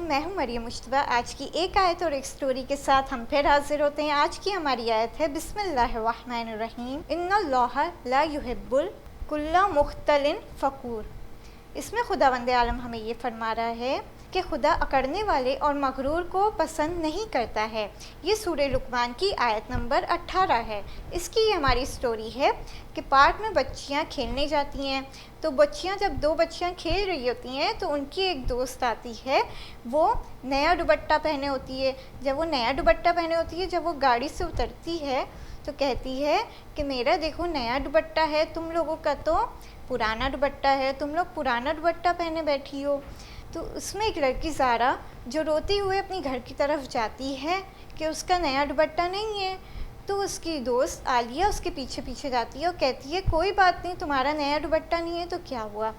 میں ہوں مریم مشتبہ۔ آج کی ایک آیت اور ایک سٹوری کے ساتھ ہم پھر حاضر ہوتے ہیں۔ آج کی ہماری آیت ہے بسم اللہ الرحمن الرحیم، ان اللہ لا یحب کل مختل فخور۔ اس میں خداوند عالم ہمیں یہ فرما رہا ہے کہ خدا اکڑنے والے اور مغرور کو پسند نہیں کرتا ہے۔ یہ سورہ لقمان کی آیت نمبر 18 ہے۔ اس کی یہ ہماری سٹوری ہے کہ پارک میں بچیاں کھیلنے جاتی ہیں، تو جب دو بچیاں کھیل رہی ہوتی ہیں تو ان کی ایک دوست آتی ہے، وہ نیا دوپٹہ پہنے ہوتی ہے۔ جب وہ نیا دوپٹہ پہنے ہوتی ہے، جب وہ گاڑی سے اترتی ہے تو کہتی ہے کہ میرا دیکھو نیا دوپٹہ ہے، تم لوگوں کا تو پرانا دوپٹہ ہے، تم لوگ پرانا دوپٹہ پہنے بیٹھی ہو۔ تو اس میں ایک لڑکی زارا جو روتی ہوئے اپنی گھر کی طرف جاتی ہے کہ اس کا نیا دوپٹہ نہیں ہے، تو اس کی دوست عالیہ اس کے پیچھے پیچھے جاتی ہے اور کہتی ہے کوئی بات نہیں، تمہارا نیا دوپٹہ نہیں ہے تو کیا ہوا،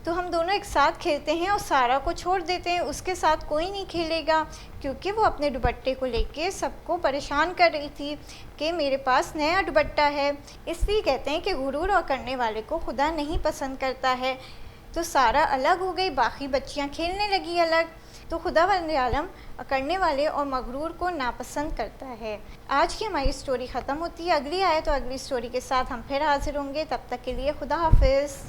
تو ہم دونوں ایک ساتھ کھیلتے ہیں اور سارا کو چھوڑ دیتے ہیں، اس کے ساتھ کوئی نہیں کھیلے گا، کیونکہ وہ اپنے دوپٹے کو لے کے سب کو پریشان کر رہی تھی کہ میرے پاس نیا دوپٹہ ہے۔ اس لیے کہتے ہیں کہ غرور اور کرنے والے کو خدا نہیں پسند کرتا ہے۔ تو سارا الگ ہو گئی، باقی بچیاں کھیلنے لگی الگ۔ تو خداوند عالم اکڑنے والے اور مغرور کو ناپسند کرتا ہے۔ آج کی ہماری سٹوری ختم ہوتی ہے۔ اگلی آیت اور اگلی سٹوری کے ساتھ ہم پھر حاضر ہوں گے، تب تک کے لیے خدا حافظ۔